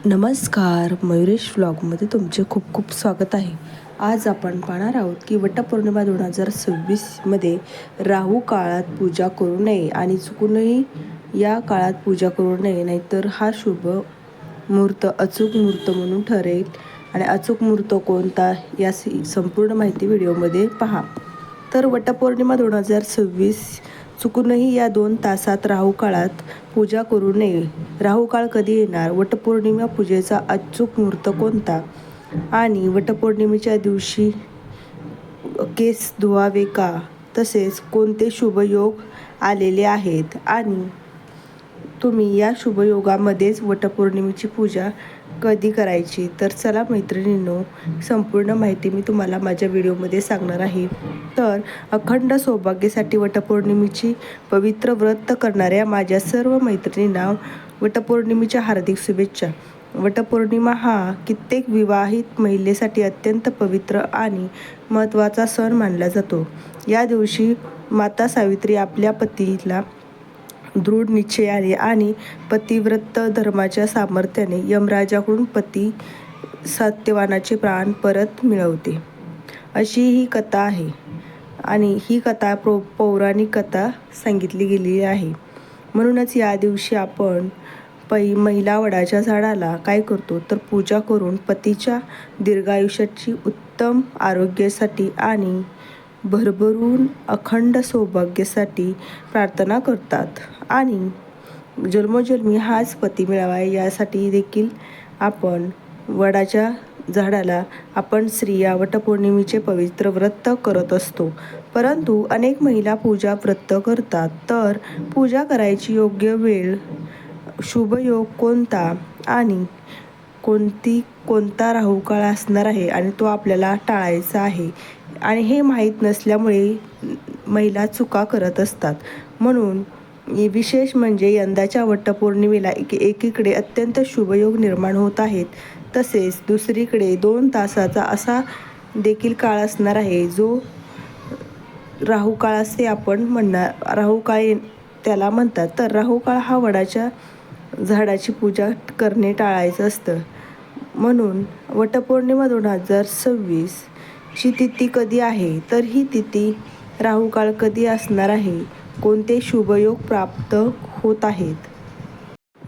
नमस्कार, मयुरेश व्लॉगमध्ये तुमचे खूप खूप स्वागत आहे. आज आपण पाहणार आहोत की वटपौर्णिमा 2026मध्ये राहू काळात पूजा करू नये आणि चुकूनही या काळात पूजा करू नये, नाहीतर हा शुभ मुहूर्त अचूक मुहूर्त म्हणून ठरेल. आणि अचूक मुहूर्त कोणता या संपूर्ण माहिती व्हिडिओमध्ये पहा. तर वटपौर्णिमा 2026 चुकूनही या 2 तासात राहू काळात पूजा करू नये. राहू काळ कधी येणार, वटपौर्णिमा पूजेचा अचूक मुहूर्त कोणता आणि वटपौर्णिमेच्या दिवशी केस धुवावे का, तसेच कोणते शुभयोग आलेले आहेत आणि तुम्ही या शुभयोगामध्येच वटपौर्णिमेची पूजा कधी करायची. तर चला मैत्रिणींनो, संपूर्ण माहिती मी तुम्हाला माझ्या व्हिडिओमध्ये सांगणार आहे. तर अखंड सौभाग्यासाठी वटपौर्णिमेची पवित्र व्रत करणाऱ्या माझ्या सर्व मैत्रिणींना वटपौर्णिमेच्या हार्दिक शुभेच्छा. वटपौर्णिमा हा कित्येक विवाहित महिलेसाठी अत्यंत पवित्र आणि महत्त्वाचा सण मानला जातो. या दिवशी माता सावित्री आपल्या पतीला दृढ निश्चयाने आणि पतिव्रत धर्माच्या सामर्थ्याने यमराजाकडून पती सत्यवानाचे प्राण परत मिळवते, अशी ही कथा आहे. आणि ही कथा पौराणिक कथा सांगितली गेलेली आहे. म्हणूनच या दिवशी आपण महिला वडाच्या झाडाला काय करतो तर पूजा करून पतीच्या दीर्घायुष्याची, उत्तम आरोग्यासाठी आणि भरभरून अखंड सौभाग्यासाठी प्रार्थना करतात आणि जन्मोजन्मी हाच पती मिळावा यासाठी देखील आपण वडाच्या झाडाला आपण स्त्रिया वटपौर्णिमेचे पवित्र व्रत करत असतो. परंतु अनेक महिला पूजा व्रत करतात, तर पूजा करायची योग्य वेळ, शुभयोग कोणता आणि कोणता राहू काळ असणार आहे आणि तो आपल्याला टाळायचा आहे, आणि हे माहीत नसल्यामुळे महिला चुका करत असतात. म्हणून विशेष म्हणजे यंदाच्या वटपौर्णिमेला एकीकडे अत्यंत शुभयोग निर्माण होत आहेत, तसेच दुसरीकडे 2 तासाचा असा देखील काळ असणार आहे, जो राहू काळ असे आपण म्हणणार. राहू काळ त्याला म्हणतात. तर राहू काळ हा वडाच्या झाडाची पूजा करणे टाळायचं असतं. म्हणून वटपौर्णिमा 2026 ची तिथी कधी आहे, तर ही तिथी राहू काळ कधी असणार आहे, कोणते शुभयोग प्राप्त होत आहेत,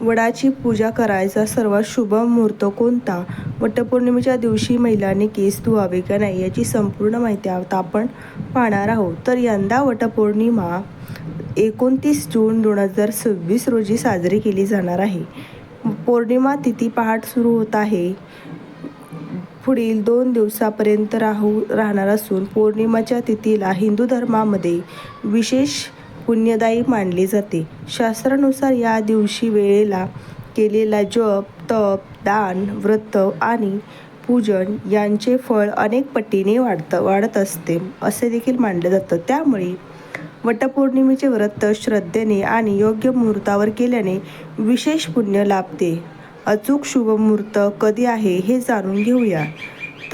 वडाची पूजा करायचा सर्वात शुभ मुहूर्त कोणता, वटपौर्णिमेच्या दिवशी महिलांनी केस धुवावे का नाही, याची संपूर्ण माहिती आता आपण पाहणार आहोत. तर यंदा वटपौर्णिमा 29 जून 2026 रोजी साजरी केली जाणार आहे. पौर्णिमा तिथी पहाट सुरू होत आहे, पुढील 2 दिवसापर्यंत राहणार असून पौर्णिमेच्या तिथीला हिंदू धर्मामध्ये विशेष पुण्यदायी मानले जाते. शास्त्रानुसार या दिवशी वेळेला केलेला जप, तप, दान, व्रत आणि पूजन यांचे फळ अनेक पटीने वाढत असते, असे देखील मानले जातं. त्यामुळे वटपौर्णिमेचे व्रत श्रद्धेने आणि योग्य मुहूर्तावर केल्याने विशेष पुण्य लाभते. अचूक शुभ मुहूर्त कधी आहे हे जाणून घेऊया.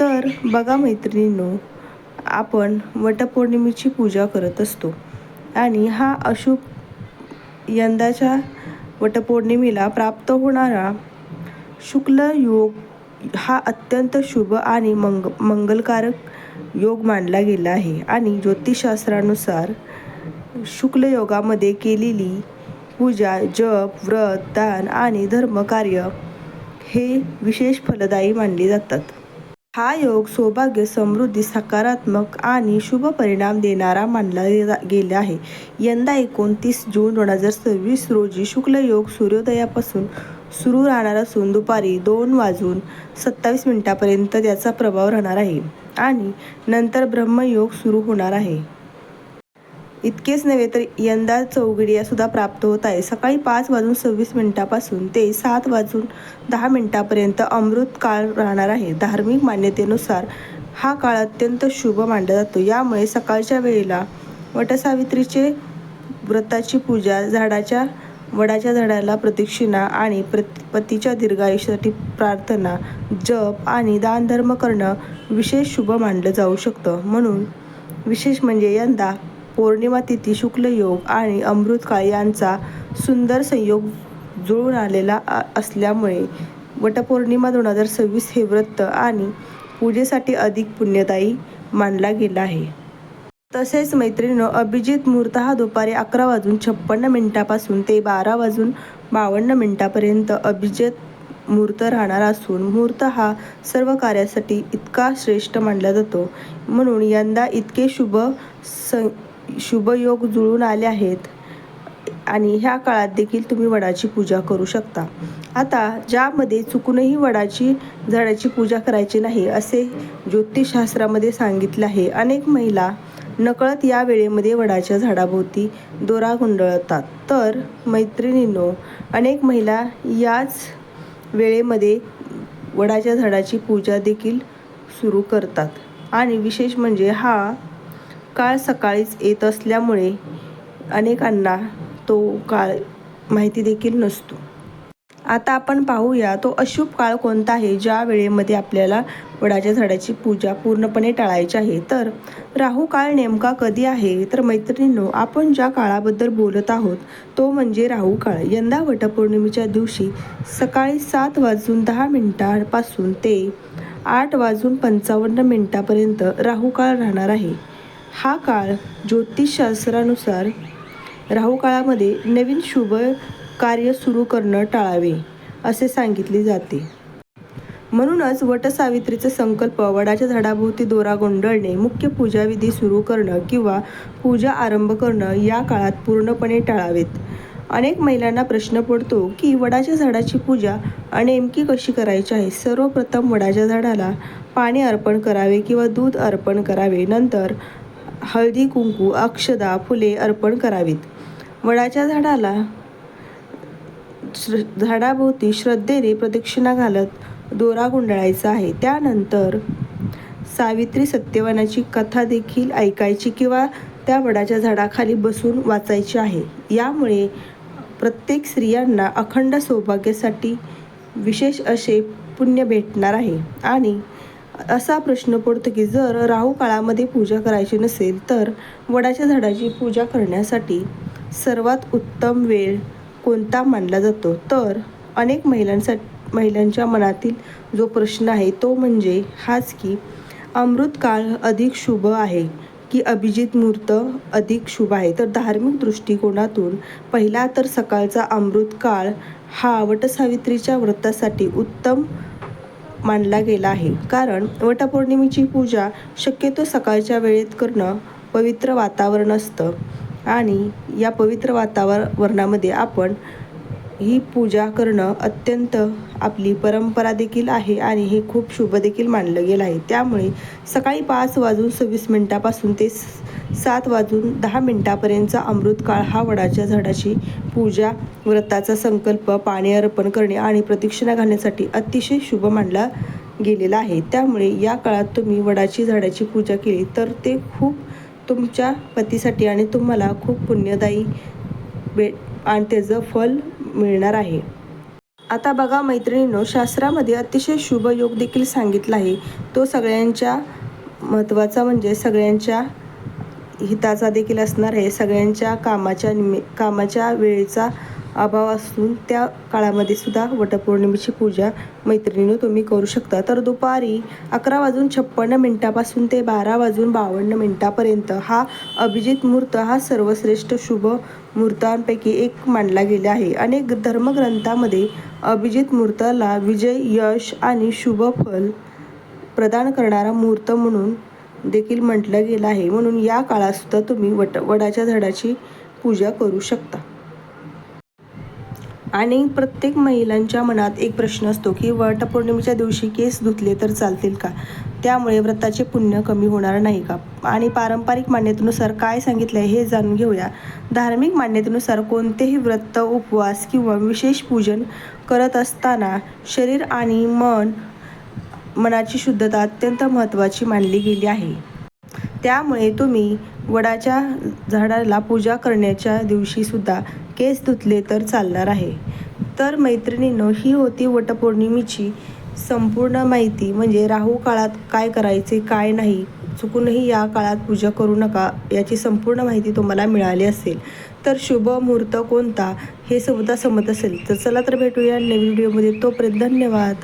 तर बघा मैत्रिणींनो, आपण वटपौर्णिमेची पूजा करत असतो आणि हा यंदाच्या वटपौर्णिमेला प्राप्त होणारा शुक्ल योग हा अत्यंत शुभ आणि मंगलकारक योग मानला गेला आहे. आणि ज्योतिषशास्त्रानुसार शुक्ल योगामध्ये केलेली पूजा, जप, व्रत, दान आणि धर्मकार्य हे विशेष फलदायी मानले जातात. हा योग सौभाग्य, समृद्धी, सकारात्मक आणि शुभ परिणाम देणारा मानला गेला आहे. यंदा 29 जून 2026 रोजी शुक्ल योग सूर्योदयापासून सुरू राहणार असून दुपारी 2:27 पर्यंत त्याचा प्रभाव राहणार आहे आणि नंतर ब्रह्मयोग सुरू होणार आहे. इतकेच नव्हे तर यंदा चौघडिया सुद्धा प्राप्त होत आहे. सकाळी 5:26 पासून ते 7:10 पर्यंत अमृत काळ राहणार आहे. धार्मिक मान्यतेनुसार हा काळ अत्यंत शुभ मानला जातो. यामुळे सकाळच्या वेळेला वटसावित्रीचे व्रताची पूजा, वडाच्या झाडाला प्रदक्षिणा आणि पतीच्या दीर्घायुष्यासाठी प्रार्थना, जप आणि दानधर्म करणं विशेष शुभ मानलं जाऊ शकतं. म्हणून विशेष म्हणजे यंदा पौर्णिमा तिथी, शुक्ल योग आणि अमृत काळ यांचा सुंदर संयोग जुळून आलेला असल्यामुळे वटपौर्णिमा 2026 हे व्रत आणि पूजेसाठी अधिक पुण्यदायी मानला गेला आहे. तसेच मैत्रिणींनो, अभिजित मुहूर्त हा दुपारी 11:56 ते 12:52 अभिजित मुहूर्त राहणार असून मुहूर्त हा सर्व कार्यासाठी इतका श्रेष्ठ मानला जातो. म्हणून यंदा इतके शुभ योग जुळून आले आहेत आणि ह्या काळात देखील तुम्ही वडाची पूजा करू शकता. आता ज्यामध्ये चुकूनही वडाची झाडाची पूजा करायची नाही असे ज्योतिषशास्त्रामध्ये सांगितले आहे. अनेक महिला नकळत या वेळेमध्ये वडाच्या झाडाभोवती दोरा गुंडळतात. तर मैत्रिणींनो, अनेक महिला याच वेळेमध्ये वडाच्या झाडाची पूजा देखील सुरू करतात आणि विशेष म्हणजे हा काळ सकाळीच येत असल्यामुळे अनेकांना तो काळ माहिती देखील नसतो. आता आपण पाहूया तो अशुभ काळ कोणता आहे ज्या वेळेमध्ये आपल्याला वडाच्या झाडाची पूजा पूर्णपणे टाळायची आहे. तर राहू काळ नेमका कधी आहे? तर मैत्रिणींनो, आपण ज्या काळाबद्दल बोलत आहोत तो म्हणजे राहू काळ. यंदा वटपौर्णिमेच्या दिवशी सकाळी 7:10 पासून ते 8:55 राहू काळ राहणार आहे. हा काळ ज्योतिषशास्त्रानुसार राहू काळामध्ये नवीन शुभ कार्य सुरू करणं टाळावे असे सांगितले जाते. म्हणूनच वटसावित्रीचा संकल्प, वडाच्या झाडाभोवती दोरा गुंडळणे, मुख्य पूजाविधी सुरू करणं किंवा पूजा आरंभ करणं या काळात पूर्णपणे टाळावेत. अनेक महिलांना प्रश्न पडतो की वडाच्या झाडाची पूजा नेमकी कशी करायची आहे. सर्वप्रथम वडाच्या झाडाला पाणी अर्पण करावे किंवा दूध अर्पण करावे. नंतर हळदी, कुंकू, अक्षदा, फुले अर्पण करावीत. वडाच्या झाडाभोवती श्रद्धेने प्रदक्षिणा घालत दोरा गुंडाळायचा आहे. त्यानंतर सावित्री सत्यवानाची कथा देखील ऐकायची किंवा त्या वडाच्या झाडाखाली बसून वाचायची आहे. यामुळे प्रत्येक स्त्रियांना अखंड सौभाग्यासाठी विशेष असे पुण्य भेटणार आहे. आणि असा प्रश्न पडतो की जर राहू काळामध्ये पूजा करायची नसेल तर वडाच्या झाडाची पूजा करण्यासाठी सर्वात उत्तम वेळ कोणता मानला जातो? तर अनेक महिलांच्या मनातील जो प्रश्न आहे तो म्हणजे हाच की अमृत काळ अधिक शुभ आहे की अभिजित मुहूर्त अधिक शुभ आहे? तर धार्मिक दृष्टिकोनातून पहिला तर सकाळचा अमृत काळ हा वटसावित्रीच्या व्रतासाठी उत्तम मानला गेला आहे. कारण वटपौर्णिमेची पूजा शक्यतो सकाळच्या वेळेत करणं पवित्र वातावरण असतं आणि या पवित्र वातावरणामध्ये आपण ही पूजा करणं अत्यंत आपली परंपरा देखील आहे आणि हे खूप शुभ देखील मानलं गेलं आहे. त्यामुळे सकाळी 5:26 पासून ते 7:10 अमृतकाळ हा वडाच्या झाडाची पूजा, व्रताचा संकल्प, पाणी अर्पण करणे आणि प्रदक्षिणा घालण्यासाठी अतिशय शुभ मानला गेलेला आहे. त्यामुळे या काळात तुम्ही वडाची झाडाची पूजा केली तर ते खूप तुमच्या पतीसाठी आणि तुम्हाला खूप पुण्यदायी आणि त्याचं फल मिळणार आहे. आता बघा मैत्रिणींनो, शास्त्रामध्ये अतिशय शुभ योग देखील सांगितला आहे. तो सगळ्यांच्या महत्त्वाचा म्हणजे सगळ्यांच्या हिताचा देखील असणार आहे. सगळ्यांच्या कामाच्या वेळेचा अभाव असून त्या काळामध्ये सुद्धा वटपौर्णिमेची पूजा मैत्रिणींनो तुम्ही करू शकता. तर दुपारी 11:56 पासून ते 12:52 हा अभिजित मुहूर्त हा सर्वश्रेष्ठ शुभ मुहूर्तांपैकी एक मानला गेला आहे. अनेक धर्मग्रंथामध्ये अभिजित मुहूर्ताला विजय, यश आणि शुभ फल प्रदान करणारा मुहूर्त म्हणून देखील म्हटलं गेलं आहे. म्हणून या काळात सुद्धा तुम्ही वडाच्या झाडाची पूजा करू शकता. आणि प्रत्येक महिलांच्या मनात एक प्रश्न असतो की वटपौर्णिमेच्या दिवशी केस धुतले तर चालतील का? त्यामुळे व्रताचे पुण्य कमी होणार नाही का? आणि पारंपरिक मान्यतेनुसार काय सांगितलं आहे हे जाणून घेऊया. धार्मिक मान्यतेनुसार कोणतेही व्रत, उपवास किंवा विशेष पूजन करत असताना शरीर आणि मनाची शुद्धता अत्यंत महत्त्वाची मानली गेली आहे. त्यामुळे तुम्ही वडाच्या झाडाला पूजा करण्याच्या दिवशी सुद्धा केस धुतले तर चालणार आहे. तर मैत्रिणींनो, ही होती वटपौर्णिमेची संपूर्ण माहिती. म्हणजे राहू काळात काय करायचे, काय नाही, चुकूनही या काळात पूजा करू नका याची संपूर्ण माहिती तुम्हाला मिळाली असेल. तर शुभ मुहूर्त कोणता हे सुद्धा समजत असेल तर चला तर भेटूया नवीन व्हिडिओमध्ये. तोपर्यंत धन्यवाद.